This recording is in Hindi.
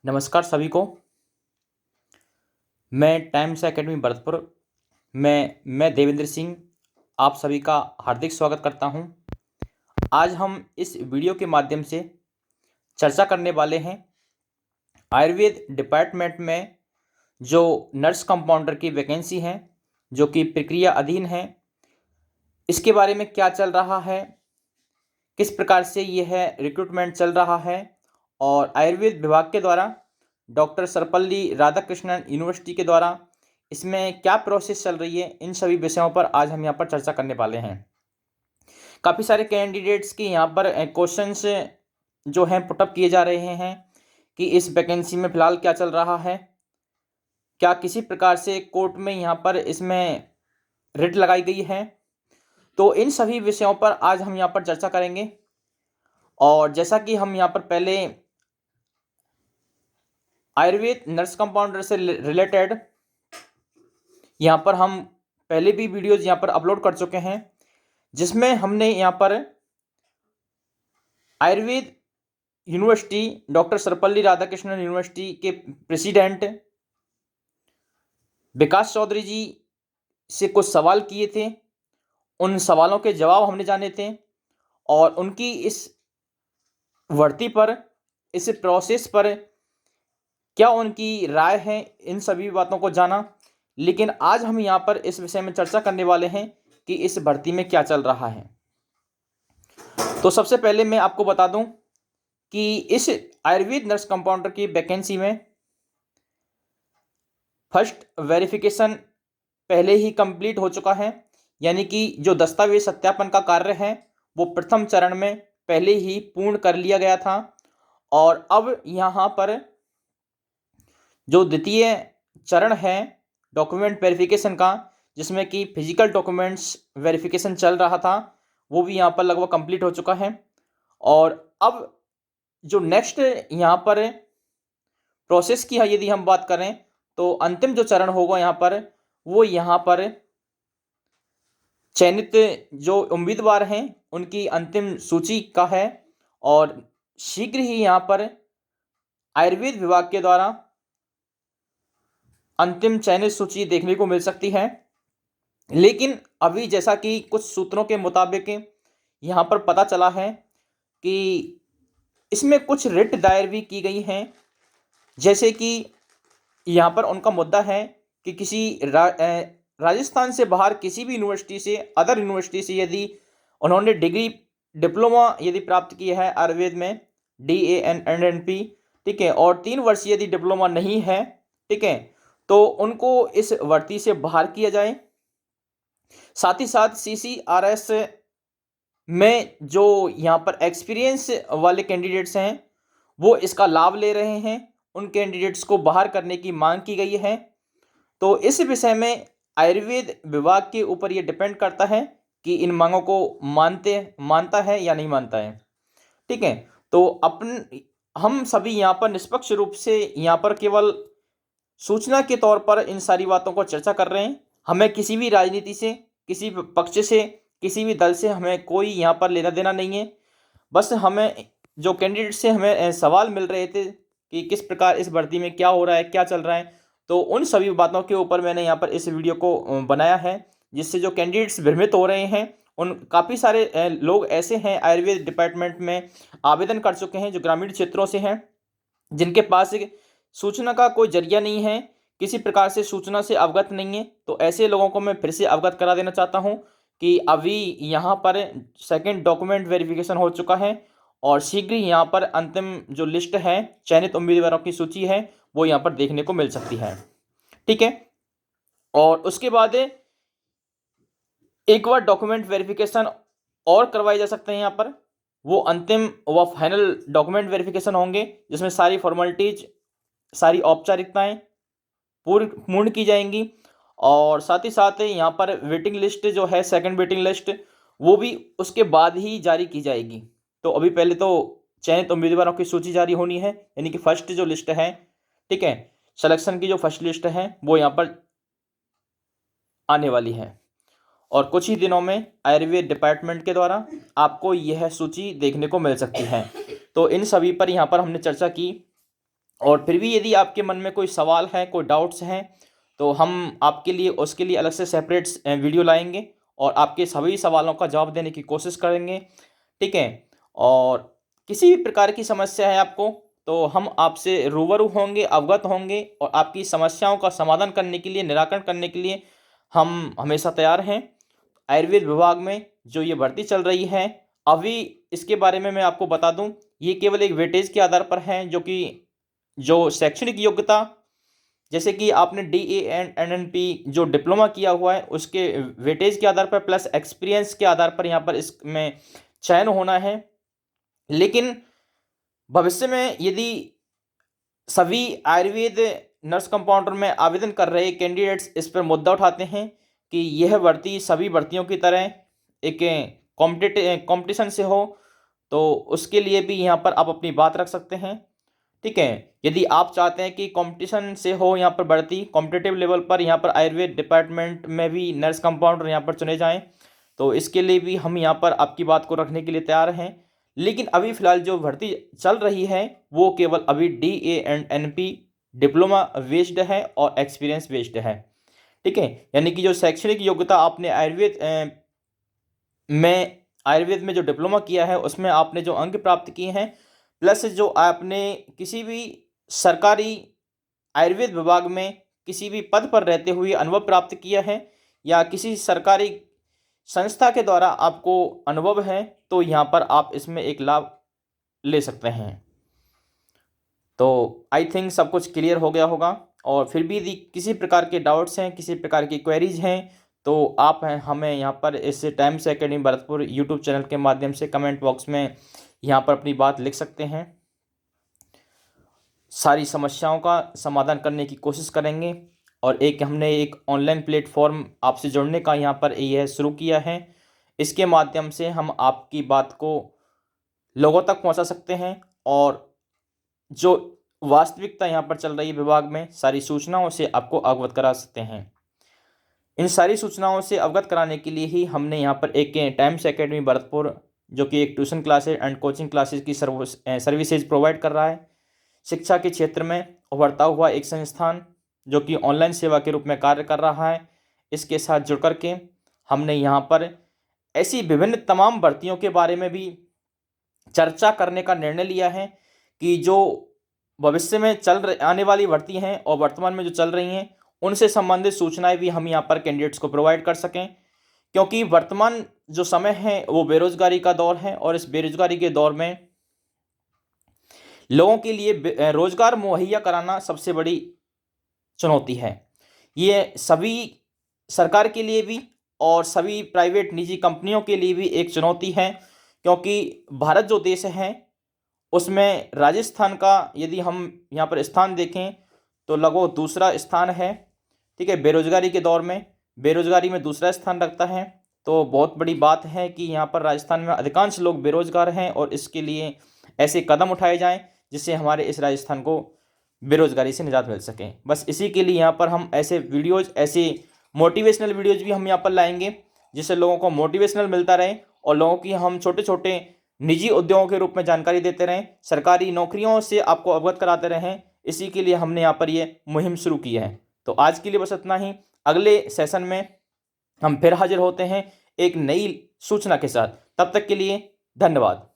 नमस्कार सभी को। मैं टाइम्स एकेडमी भरतपुर मैं देवेंद्र सिंह आप सभी का हार्दिक स्वागत करता हूं। आज हम इस वीडियो के माध्यम से चर्चा करने वाले हैं आयुर्वेद डिपार्टमेंट में जो नर्स कंपाउंडर की वैकेंसी हैं जो कि प्रक्रिया अधीन है, इसके बारे में क्या चल रहा है, किस प्रकार से यह रिक्रूटमेंट चल रहा है और आयुर्वेद विभाग के द्वारा डॉक्टर सर्वपल्ली राधाकृष्णन यूनिवर्सिटी के द्वारा इसमें क्या प्रोसेस चल रही है, इन सभी विषयों पर आज हम यहाँ पर चर्चा करने वाले हैं। काफ़ी सारे कैंडिडेट्स की यहाँ पर क्वेश्चंस जो हैं पुटअप किए जा रहे हैं कि इस वैकेंसी में फ़िलहाल क्या चल रहा है, क्या किसी प्रकार से कोर्ट में यहाँ पर इसमें रिट लगाई गई है। तो इन सभी विषयों पर आज हम यहाँ पर चर्चा करेंगे। और जैसा कि हम यहाँ पर पहले आयुर्वेद नर्स कंपाउंडर से रिलेटेड यहाँ पर हम पहले भी वीडियोज़ यहाँ पर अपलोड कर चुके हैं, जिसमें हमने यहाँ पर Ayurveda university doctor Sarvepalli Radhakrishnan university के प्रेसिडेंट विकास चौधरी जी से कुछ सवाल किए थे। उन सवालों के जवाब हमने जाने थे और उनकी इस भर्ती पर, इस प्रोसेस पर क्या उनकी राय है, इन सभी बातों को जाना। लेकिन आज हम यहाँ पर इस विषय में चर्चा करने वाले हैं कि इस भर्ती में क्या चल रहा है। तो सबसे पहले मैं आपको बता दूं कि इस आयुर्वेद नर्स कंपाउंडर की वैकेंसी में फर्स्ट वेरिफिकेशन पहले ही कंप्लीट हो चुका है, यानी कि जो दस्तावेज सत्यापन का कार्य है वो प्रथम चरण में पहले ही पूर्ण कर लिया गया था। और अब यहाँ पर जो द्वितीय चरण है डॉक्यूमेंट वेरिफिकेशन का, जिसमें कि फिजिकल डॉक्यूमेंट्स वेरिफिकेशन चल रहा था, वो भी यहाँ पर लगभग कंप्लीट हो चुका है। और अब जो नेक्स्ट यहाँ पर प्रोसेस की है यदि हम बात करें तो अंतिम जो चरण होगा यहाँ पर, वो यहाँ पर चयनित जो उम्मीदवार हैं उनकी अंतिम सूची का है। और शीघ्र ही यहाँ पर आयुर्वेद विभाग के द्वारा अंतिम चयनित सूची देखने को मिल सकती है। लेकिन अभी जैसा कि कुछ सूत्रों के मुताबिक यहाँ पर पता चला है कि इसमें कुछ रिट दायर भी की गई हैं। जैसे कि यहाँ पर उनका मुद्दा है कि किसी राजस्थान से बाहर किसी भी यूनिवर्सिटी से, अदर यूनिवर्सिटी से यदि उन्होंने डिप्लोमा यदि प्राप्त किया है आयुर्वेद में, DANNP, ठीक है, और 3 वर्ष यदि डिप्लोमा नहीं है, ठीक है, तो उनको इस भर्ती से बाहर किया जाए। साथ ही साथ CCRS में जो यहाँ पर एक्सपीरियंस वाले कैंडिडेट्स हैं वो इसका लाभ ले रहे हैं, उन कैंडिडेट्स को बाहर करने की मांग की गई है। तो इस विषय में आयुर्वेद विभाग के ऊपर ये डिपेंड करता है कि इन मांगों को मानता है या नहीं मानता है, ठीक है। तो हम सभी यहाँ पर निष्पक्ष रूप से यहाँ पर केवल सूचना के तौर पर इन सारी बातों को चर्चा कर रहे हैं। हमें किसी भी राजनीति से, किसी पक्ष से, किसी भी दल से हमें कोई यहाँ पर लेना देना नहीं है। बस हमें जो कैंडिडेट से हमें सवाल मिल रहे थे कि किस प्रकार इस भर्ती में क्या हो रहा है, क्या चल रहा है, तो उन सभी बातों के ऊपर मैंने यहाँ पर इस वीडियो को बनाया है, जिससे जो कैंडिडेट्स भ्रमित हो रहे हैं, उन काफ़ी सारे लोग ऐसे हैं आयुर्वेद डिपार्टमेंट में आवेदन कर चुके हैं जो ग्रामीण क्षेत्रों से हैं, जिनके पास सूचना का कोई जरिया नहीं है, किसी प्रकार से सूचना से अवगत नहीं है। तो ऐसे लोगों को मैं फिर से अवगत करा देना चाहता हूं कि अभी यहाँ पर सेकंड डॉक्यूमेंट वेरिफिकेशन हो चुका है और शीघ्र ही यहाँ पर अंतिम जो लिस्ट है, चयनित उम्मीदवारों की सूची है, वो यहाँ पर देखने को मिल सकती है, ठीक है। और उसके बाद एक बार डॉक्यूमेंट वेरिफिकेशन और करवाए जा सकते हैं यहाँ पर, वो अंतिम व फाइनल डॉक्यूमेंट वेरिफिकेशन होंगे, जिसमें सारी फॉर्मेलिटीज, सारी औपचारिकताएं पूर्ण की जाएंगी। और साथ ही साथ यहाँ पर वेटिंग लिस्ट जो है, सेकंड वेटिंग लिस्ट, वो भी उसके बाद ही जारी की जाएगी। तो अभी पहले तो चयनित उम्मीदवारों की सूची जारी होनी है, यानी कि फर्स्ट जो लिस्ट है, ठीक है, सिलेक्शन की जो फर्स्ट लिस्ट है वो यहाँ पर आने वाली है। और कुछ ही दिनों में आयुर्वेद डिपार्टमेंट के द्वारा आपको यह सूची देखने को मिल सकती है। तो इन सभी पर यहाँ पर हमने चर्चा की और फिर भी यदि आपके मन में कोई सवाल है, कोई डाउट्स हैं, तो हम आपके लिए उसके लिए अलग से सेपरेट वीडियो लाएंगे और आपके सभी सवालों का जवाब देने की कोशिश करेंगे। ठीक है। और किसी भी प्रकार की समस्या है आपको, तो हम आपसे रूबरू होंगे, अवगत होंगे और आपकी समस्याओं का समाधान करने के लिए, निराकरण करने के लिए हम हमेशा तैयार हैं। आयुर्वेद विभाग में जो ये भर्ती चल रही है, अभी इसके बारे में मैं आपको बता दूं, ये केवल एक वेटेज के आधार पर है, जो कि जो शैक्षणिक योग्यता, जैसे कि आपने DA एंड NNP जो डिप्लोमा किया हुआ है उसके वेटेज के आधार पर प्लस एक्सपीरियंस के आधार पर यहाँ पर इसमें चयन होना है। लेकिन भविष्य में यदि सभी आयुर्वेद नर्स कंपाउंडर में आवेदन कर रहे कैंडिडेट्स इस पर मुद्दा उठाते हैं कि यह भर्ती सभी भर्तियों की तरह एक कंपटीशन से हो, तो उसके लिए भी यहाँ पर आप अपनी बात रख सकते हैं। ठीक है। यदि आप चाहते हैं कि कंपटीशन से हो यहाँ पर भर्ती, कॉम्पिटिटिव लेवल पर यहाँ पर आयुर्वेद डिपार्टमेंट में भी नर्स कंपाउंडर यहाँ पर चुने जाएं, तो इसके लिए भी हम यहाँ पर आपकी बात को रखने के लिए तैयार हैं। लेकिन अभी फ़िलहाल जो भर्ती चल रही है वो केवल अभी DA and NP diploma based है और एक्सपीरियंस बेस्ड है। ठीक है। यानी कि जो शैक्षणिक योग्यता आपने आयुर्वेद में जो डिप्लोमा किया है उसमें आपने जो अंक प्राप्त किए हैं, प्लस जो आपने किसी भी सरकारी आयुर्वेद विभाग में किसी भी पद पर रहते हुए अनुभव प्राप्त किया है या किसी सरकारी संस्था के द्वारा आपको अनुभव है, तो यहाँ पर आप इसमें एक लाभ ले सकते हैं। तो आई थिंक सब कुछ क्लियर हो गया होगा। और फिर भी यदि किसी प्रकार के डाउट्स हैं, किसी प्रकार की क्वेरीज हैं, तो आप हमें यहाँ पर इस times academy Bharatpur YouTube channel के माध्यम से कमेंट बॉक्स में यहाँ पर अपनी बात लिख सकते हैं। सारी समस्याओं का समाधान करने की कोशिश करेंगे। और हमने एक ऑनलाइन प्लेटफॉर्म आपसे जुड़ने का यहाँ पर यह शुरू किया है। इसके माध्यम से हम आपकी बात को लोगों तक पहुँचा सकते हैं और जो वास्तविकता यहाँ पर चल रही है विभाग में, सारी सूचनाओं से आपको अवगत करा सकते हैं। इन सारी सूचनाओं से अवगत कराने के लिए ही हमने यहाँ पर एक टाइम्स एकेडमी भरतपुर, जो कि एक tuition classes and coaching classes की सर्विसेज प्रोवाइड कर रहा है, शिक्षा के क्षेत्र में उभरता हुआ एक संस्थान जो कि ऑनलाइन सेवा के रूप में कार्य कर रहा है। इसके साथ जुड़ कर के हमने यहाँ पर ऐसी विभिन्न तमाम भर्तियों के बारे में भी चर्चा करने का निर्णय लिया है कि जो भविष्य में आने वाली भर्ती हैं और वर्तमान में जो चल रही हैं उनसे संबंधित सूचनाएं भी हम यहाँ पर कैंडिडेट्स को प्रोवाइड कर सकें। क्योंकि वर्तमान जो समय है वो बेरोजगारी का दौर है और इस बेरोजगारी के दौर में लोगों के लिए रोजगार मुहैया कराना सबसे बड़ी चुनौती है। ये सभी सरकार के लिए भी और सभी प्राइवेट निजी कंपनियों के लिए भी एक चुनौती है, क्योंकि भारत जो देश है उसमें राजस्थान का यदि हम यहाँ पर स्थान देखें तो लगभग दूसरा स्थान है। ठीक है। बेरोजगारी के दौर में बेरोजगारी में दूसरा स्थान रखता है। तो बहुत बड़ी बात है कि यहाँ पर राजस्थान में अधिकांश लोग बेरोजगार हैं और इसके लिए ऐसे कदम उठाए जाएं जिससे हमारे इस राजस्थान को बेरोजगारी से निजात मिल सके। बस इसी के लिए यहाँ पर हम ऐसे वीडियोज़, ऐसे मोटिवेशनल वीडियोज़ भी हम यहाँ पर लाएंगे जिससे लोगों को मोटिवेशनल मिलता रहे और लोगों की हम छोटे छोटे निजी उद्योगों के रूप में जानकारी देते रहें, सरकारी नौकरियों से आपको अवगत कराते रहें। इसी के लिए हमने यहाँ पर ये मुहिम शुरू की है। तो आज के लिए बस इतना ही। अगले सेशन में हम फिर हाजिर होते हैं एक नई सूचना के साथ। तब तक के लिए धन्यवाद।